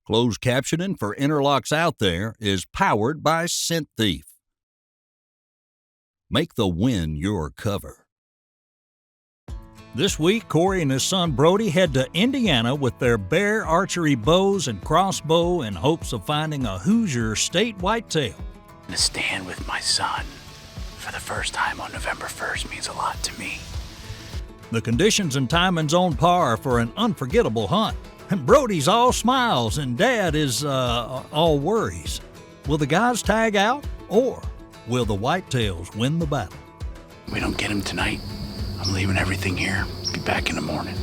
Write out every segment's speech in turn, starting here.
Closed captioning for Interlocks Out There is powered by Scent Thief. Make the wind your cover. This week, Corey and his son Brody head to Indiana with their bear archery bows and crossbow in hopes of finding a Hoosier state whitetail. To stand with my son for the first time on November 1st means a lot to me. The conditions and timing's on par for an unforgettable hunt. And Brody's all smiles and Dad is all worries. Will the guys tag out or will the whitetails win the battle? If we don't get him tonight, I'm leaving everything here. Be back in the morning.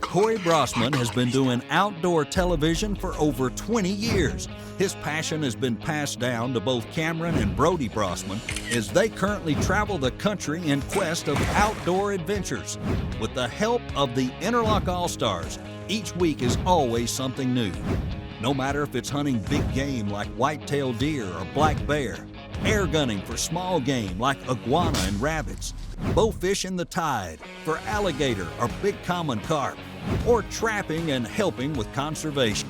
Corey Brossman has been doing outdoor television for over 20 years. His passion has been passed down to both Cameron and Brody Brossman as they currently travel the country in quest of outdoor adventures. With the help of the Interlock All-Stars, each week is always something new. No matter if it's hunting big game like whitetail deer or black bear, air gunning for small game like iguana and rabbits, bow fishing the tide for alligator or big common carp, or trapping and helping with conservation.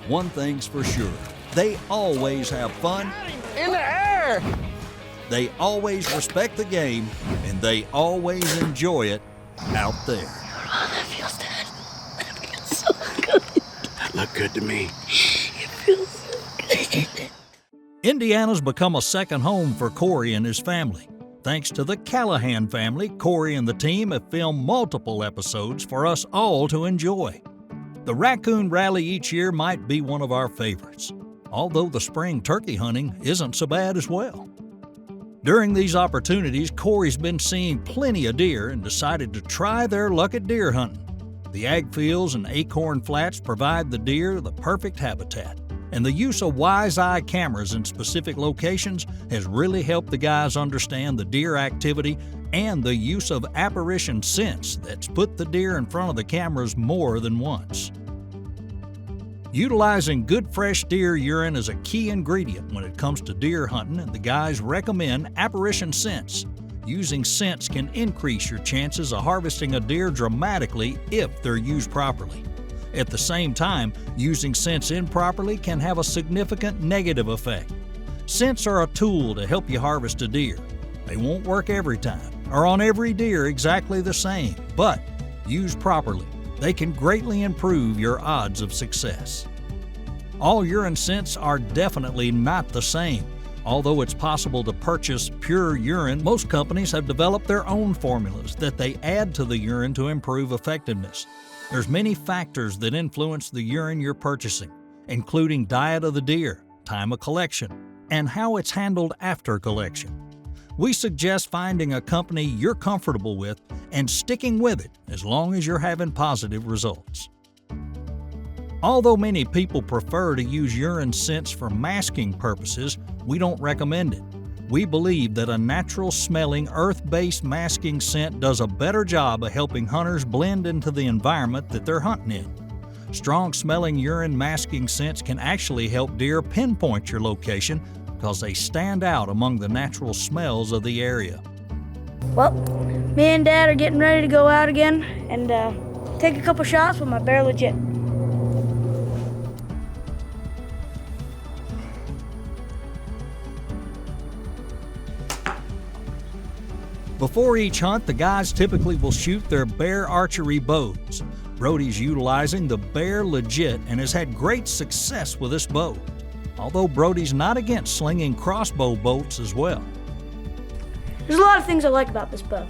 One thing's for sure, they always have fun in the air. They always respect the game, and they always enjoy it out there. Oh, that feels good. That feels so good. That looked good to me. It feels so good. Indiana's become a second home for Corey and his family. Thanks to the Callahan family, Corey and the team have filmed multiple episodes for us all to enjoy. The raccoon rally each year might be one of our favorites, although the spring turkey hunting isn't so bad as well. During these opportunities, Corey's been seeing plenty of deer and decided to try their luck at deer hunting. The ag fields and acorn flats provide the deer the perfect habitat, and the use of wise-eye cameras in specific locations has really helped the guys understand the deer activity and the use of apparition scents that's put the deer in front of the cameras more than once. Utilizing good fresh deer urine is a key ingredient when it comes to deer hunting, and the guys recommend apparition scents. Using scents can increase your chances of harvesting a deer dramatically if they're used properly. At the same time, using scents improperly can have a significant negative effect. Scents are a tool to help you harvest a deer. They won't work every time or on every deer exactly the same, but used properly, they can greatly improve your odds of success. All urine scents are definitely not the same. Although it's possible to purchase pure urine, most companies have developed their own formulas that they add to the urine to improve effectiveness. There's many factors that influence the urine you're purchasing, including diet of the deer, time of collection, and how it's handled after collection. We suggest finding a company you're comfortable with and sticking with it as long as you're having positive results. Although many people prefer to use urine scents for masking purposes, we don't recommend it. We believe that a natural-smelling, earth-based masking scent does a better job of helping hunters blend into the environment that they're hunting in. Strong-smelling urine masking scents can actually help deer pinpoint your location because they stand out among the natural smells of the area. Well, me and Dad are getting ready to go out again and take a couple shots with my Bear Legit. Before each hunt, the guys typically will shoot their bear archery bows. Brody's utilizing the Bear Legit and has had great success with this bow, although Brody's not against slinging crossbow bolts as well. There's a lot of things I like about this bow.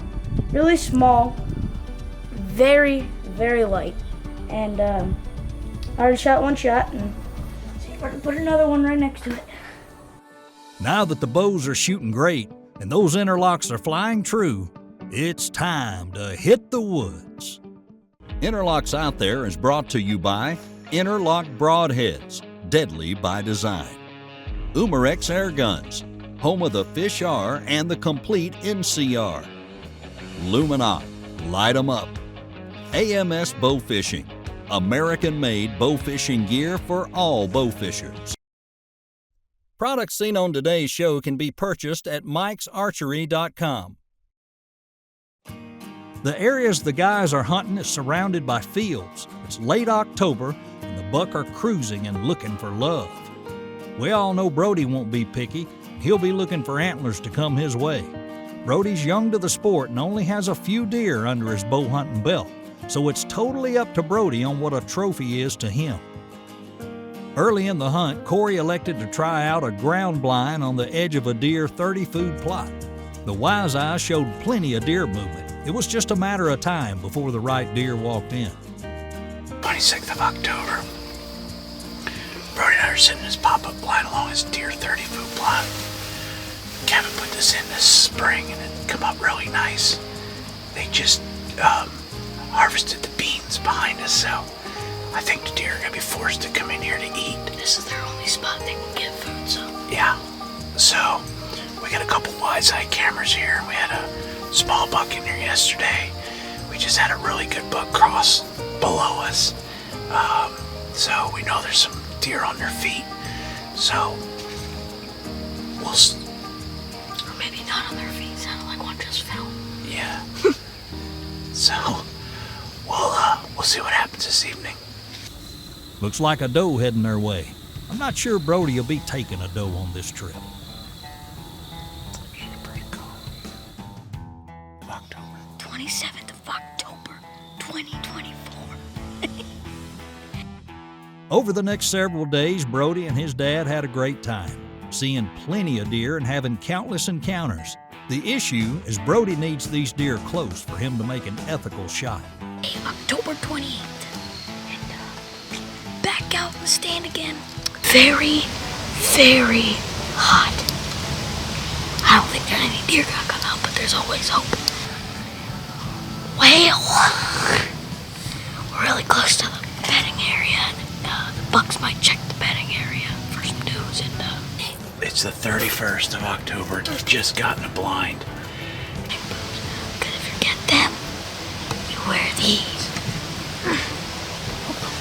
Really small, very, very light, and I already shot one shot, and see if I can put another one right next to it. Now that the bows are shooting great and those interlocks are flying true, it's time to hit the woods. Interlocks Out There is brought to you by Interlock Broadheads, deadly by design. Umarex Air Guns, home of the Fish R and the complete NCR. Luminoc, light 'em up. AMS Bow Fishing, American-made bow fishing gear for all bow fishers. Products seen on today's show can be purchased at mikesarchery.com. The areas the guys are hunting is surrounded by fields. It's late October, and the buck are cruising and looking for love. We all know Brody won't be picky. He'll be looking for antlers to come his way. Brody's young to the sport and only has a few deer under his bow hunting belt, so it's totally up to Brody on what a trophy is to him. Early in the hunt, Corey elected to try out a ground blind on the edge of a deer 30-foot plot. The wise eye showed plenty of deer movement. It was just a matter of time before the right deer walked in. 26th of October. Brody and I are sitting in his pop-up blind along his deer 30-foot plot. Kevin put this in this spring and it come up really nice. They just harvested the beans behind us, so I think the deer are gonna be forced to come in here to eat. This is their only spot they will get food, so. Yeah, so we got a couple wise-eye cameras here. We had a small buck in here yesterday. We just had a really good buck cross below us. So we know there's some deer on their feet. So we'll... Or maybe not on their feet. Sounded like one just fell. Yeah. So we'll see what happens this evening. Looks like a doe heading their way. I'm not sure Brody will be taking a doe on this trip. Pretty cool. October. 27th of October, 2024. Over the next several days, Brody and his dad had a great time, seeing plenty of deer and having countless encounters. The issue is Brody needs these deer close for him to make an ethical shot. Hey, October 28th. And back out in the stand again. Very, very hot. I don't think there are any deer gonna come out, but there's always hope. Well, we're really close to the bedding area, and the bucks might check the bedding area for some does, and It's the 31st of October. It's just gotten a blind. because if you get them, you wear these.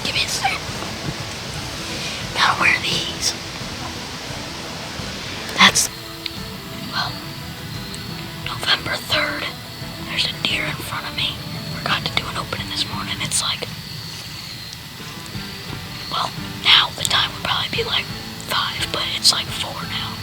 Give me a second. Gotta wear these. That's, well, November 3rd. There's a deer in front of me. Forgot to do an opening this morning. It's like, well, now the time would probably be like 5, but it's like 4 now.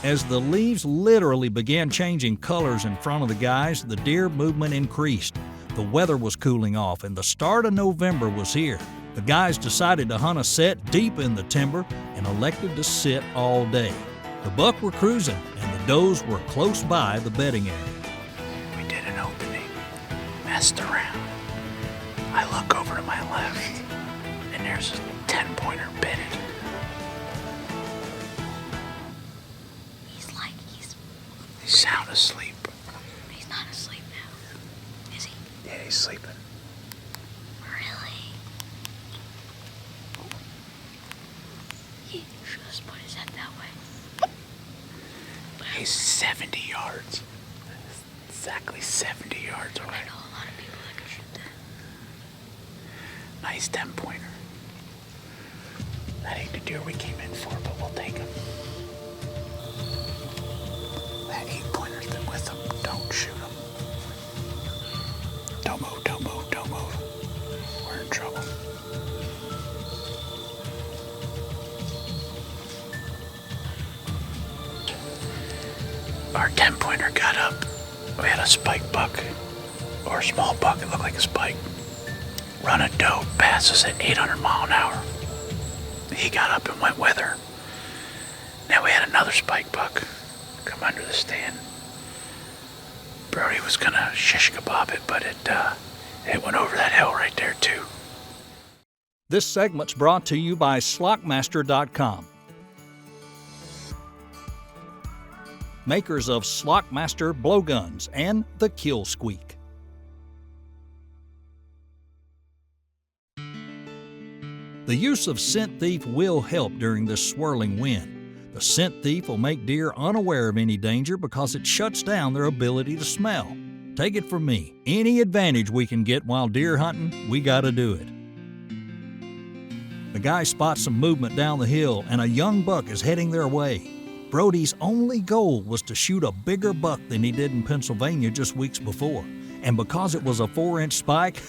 As the leaves literally began changing colors in front of the guys, the deer movement increased. The weather was cooling off and the start of November was here. The guys decided to hunt a set deep in the timber and elected to sit all day. The buck were cruising and the does were close by the bedding area. We did an opening, messed around. I look over to my left, and there's a 10-pointer bedded. He's sound asleep. He's not asleep now. Is he? Yeah, he's sleeping. Really? He just put his head that way. He's 70 yards. Exactly 70 yards away. I know a lot of people that could shoot that. Nice 10-pointer. That ain't the deer we came in for, but we'll take him. That 8-pointer's been with him. Don't shoot him. Don't move, don't move, don't move. We're in trouble. Our 10-pointer got up. We had a spike buck, or a small buck, it looked like a spike. Run a doe past us at 800 mile an hour. He got up and went with her. Now we had another spike buck come under the stand. Brody was gonna shish kebab it, but it went over that hill right there too. This segment's brought to you by Slockmaster.com. Makers of Slockmaster blowguns and the Kill Squeak. The use of Scent Thief will help during this swirling wind. The Scent Thief will make deer unaware of any danger because it shuts down their ability to smell. Take it from me, any advantage we can get while deer hunting, we gotta do it. The guy spots some movement down the hill and a young buck is heading their way. Brody's only goal was to shoot a bigger buck than he did in Pennsylvania just weeks before. And because it was a 4-inch spike,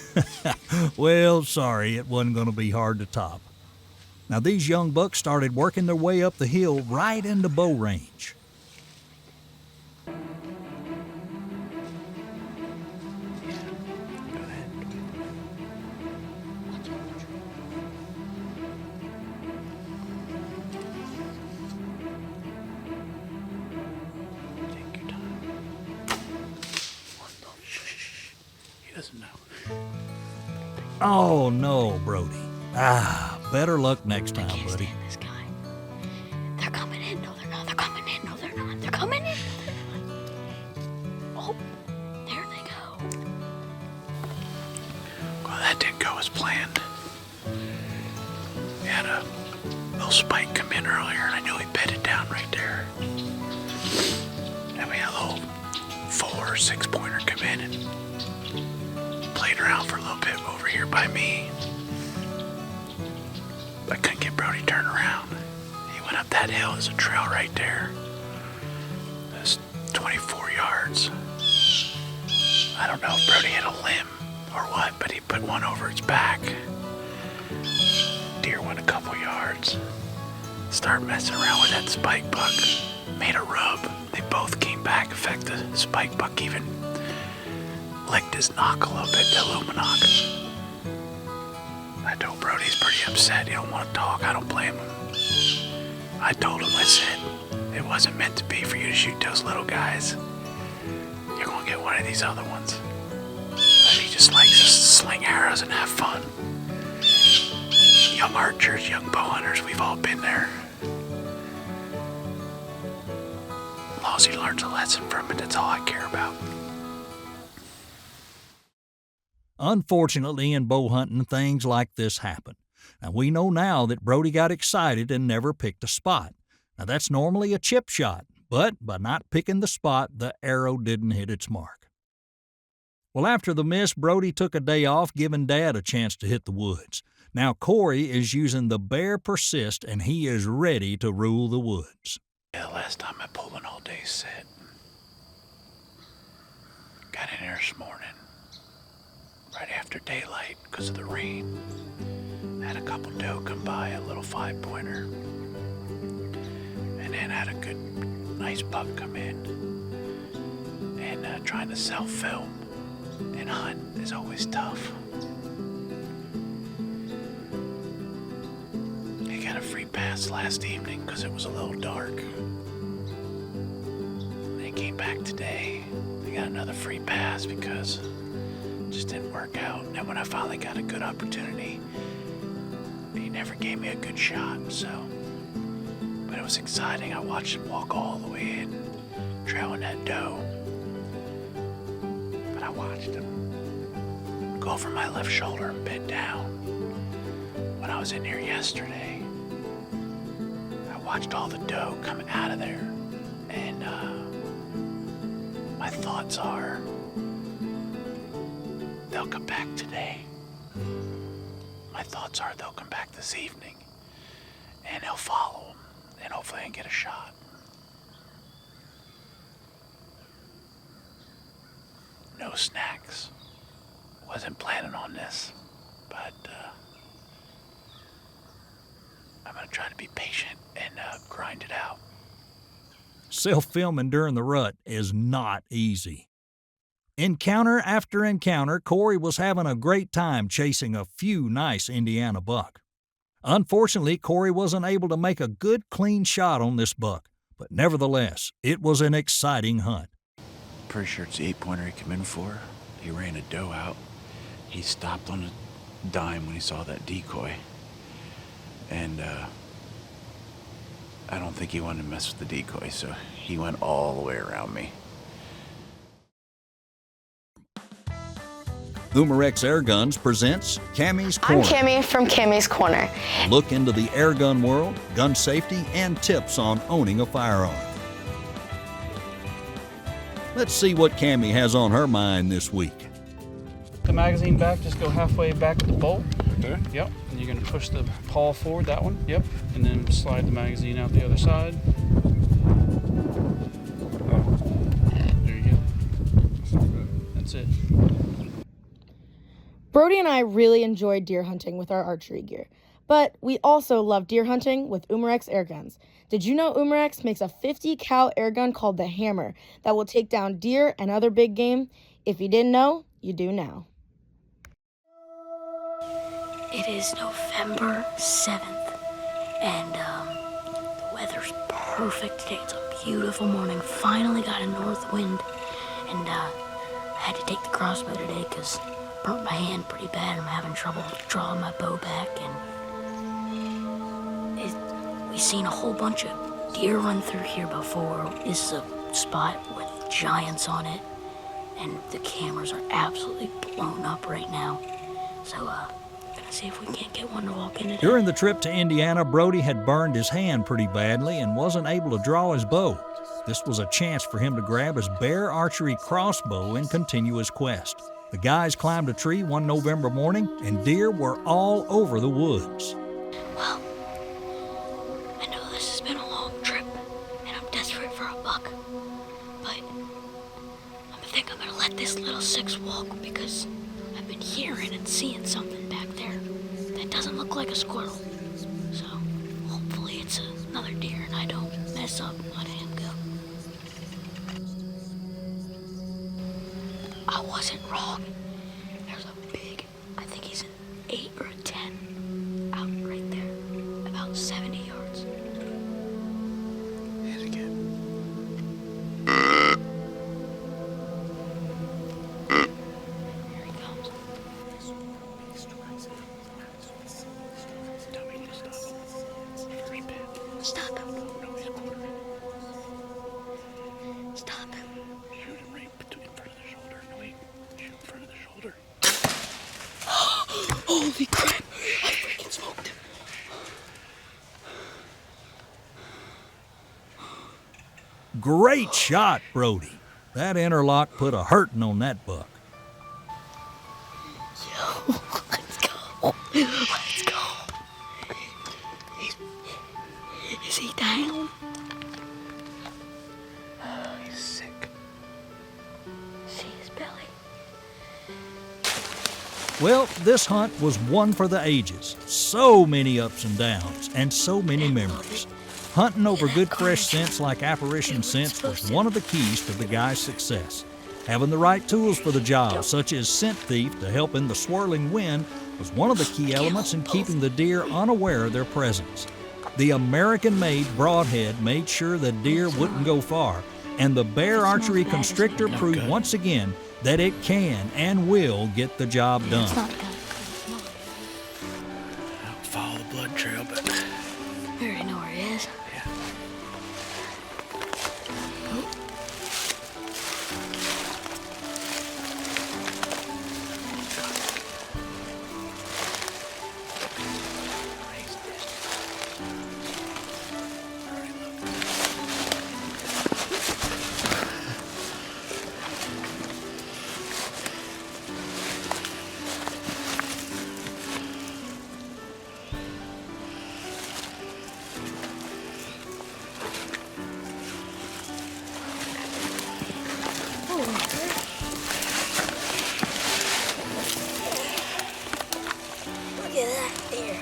well, sorry, it wasn't going to be hard to top. Now, these young bucks started working their way up the hill right into bow range. Doesn't know. Oh no, Brody. Better luck next I time, can't buddy. stand this guy. They're coming in. No, they're not. They're coming in. No, they're not. They're coming in. No, they're not. Oh, there they go. Well, that didn't go as planned. We had a little spike come in earlier, and I knew he bedded down right there. And we had a little 4 or 6 pointer come in and played around for a little bit over here by me. I couldn't get Brody turned around. He went up that hill. There's a trail right there. It's 24 yards. I don't know if Brody hit a limb or what, but he put one over its back. Deer went a couple yards. Started messing around with that spike buck. Made a rub. They both came back. In fact, the spike buck even licked his knock a little bit, the luminock. I told Brody he's pretty upset. He don't want to talk. I don't blame him. I told him, I said, it wasn't meant to be for you to shoot those little guys. You're going to get one of these other ones. But he just likes to sling arrows and have fun. Young archers, young bow hunters, we've all been there. As long as he learns a lesson from it, that's all I care about. Unfortunately, in bow hunting, things like this happen. Now, we know now that Brody got excited and never picked a spot. Now, that's normally a chip shot, but by not picking the spot, the arrow didn't hit its mark. Well, after the miss, Brody took a day off, giving Dad a chance to hit the woods. Now, Corey is using the Bear Persist, and he is ready to rule the woods. Yeah, the last time I pulled an all-day set. Got in there this morning. Right after daylight, because of the rain. Had a couple doe come by, a little 5-pointer. And then had a good, nice buck come in. And trying to self-film and hunt is always tough. I got a free pass last evening because it was a little dark. They came back today. They got another free pass because just didn't work out. And when I finally got a good opportunity, he never gave me a good shot, so. But it was exciting. I watched him walk all the way in, trailing that doe. But I watched him go over my left shoulder and bed down. When I was in here yesterday, I watched all the doe come out of there. And my thoughts are, they'll come back today. My thoughts are they'll come back this evening. And he'll follow them. And hopefully I can get a shot. No snacks. Wasn't planning on this. But I'm going to try to be patient and grind it out. Self-filming during the rut is not easy. Encounter after encounter, Corey was having a great time chasing a few nice Indiana buck. Unfortunately, Corey wasn't able to make a good, clean shot on this buck, but nevertheless, it was an exciting hunt. Pretty sure it's the 8-pointer he came in for. He ran a doe out. He stopped on a dime when he saw that decoy. And I don't think he wanted to mess with the decoy, so he went all the way around me. Umarex Airguns presents Cammie's Corner. I'm Cammie from Cammie's Corner. A look into the airgun world, gun safety, and tips on owning a firearm. Let's see what Cammie has on her mind this week. The magazine back, just go halfway back with the bolt. Okay. Yep. And you're going to push the pawl forward, that one. Yep. And then slide the magazine out the other side. That's it. Brody and I really enjoyed deer hunting with our archery gear, but we also love deer hunting with Umarex air guns. Did you know Umarex makes a 50 cal air gun called the Hammer that will take down deer and other big game? If you didn't know, you do now. It is November 7th, and the weather's perfect today. It's a beautiful morning. Finally got a north wind, and I had to take the crossbow today because I burnt my hand pretty bad. I'm having trouble drawing my bow back, and we've seen a whole bunch of deer run through here before. This is a spot with giants on it, and the cameras are absolutely blown up right now. So, gonna see if we can't get one to walk in today. During the trip to Indiana, Brody had burned his hand pretty badly and wasn't able to draw his bow. This was a chance for him to grab his bear archery crossbow and continue his quest. The guys climbed a tree one November morning, and deer were all over the woods. Well, I know this has been a long trip, and I'm desperate for a buck, but I think I'm gonna let this little six walk because I've been hearing and seeing something back there that doesn't look like a squirrel. So hopefully it's another deer and I don't mess up and let him go. I wasn't wrong. There's a big, I think he's an 8 or a 10 out right there, about 70 yards. Hit again. Here he comes. Tell me to stop. First pit. Stop him. No, he's quartering. Stop him. Shoot him right between in front of the shoulder. No, wait. Shoot in front of the shoulder. Holy crap. I freaking smoked him. Great shot, Brody. That interlock put a hurting on that buck. Let's go. Let's go. Is he down? He's sick. See his belly. Well, this hunt was one for the ages. So many ups and downs, and so many memories. Hunting over good fresh scents like apparition scents was one of the keys to the guy's success. Having the right tools for the job, such as scent thief to help in the swirling wind, was one of the key elements in keeping the deer unaware of their presence. The American-made broadhead made sure the deer wouldn't go far, and the bear archery constrictor proved once again that it can and will get the job It's done. not good. I don't follow the blood trail, but We already know where he is. yeah. Look at that deer.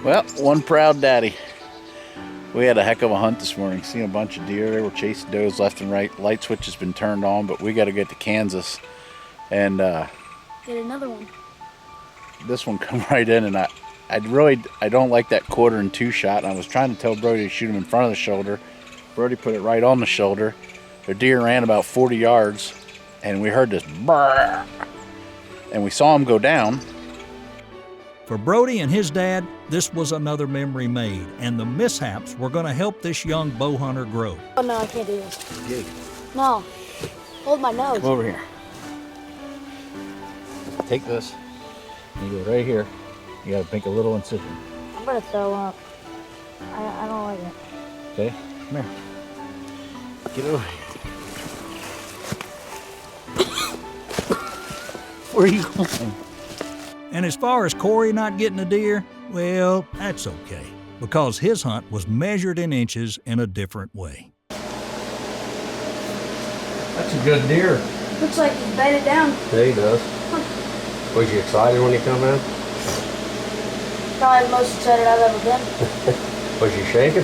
Well, one proud daddy. We had a heck of a hunt this morning. Seen a bunch of deer. They were chasing does left and right. Light switch has been turned on, but we got to get to Kansas. And Get another one. this one come right in, and I don't like that 1/4 shot. And I was trying to tell Brody to shoot him in front of the shoulder. Brody put it right on the shoulder. The deer ran about 40 yards, and we heard this brrr, and we saw him go down. For Brody and his dad, this was another memory made, and the mishaps were going to help this young bow hunter grow. Oh no, I can't do this. Jake, No. Hold my nose. come over here. Take this. You go right here. You gotta make a little incision. I'm gonna throw up. I don't like it. Okay? Come here. Get over here. Where are you going? And as far as Corey not getting a deer, well, that's okay, because his hunt was measured in inches in a different way. That's a good deer. Looks like he's bedded down. Yeah, he does. Was you excited when he come in? Probably the most excited I've ever been. Was you shaking?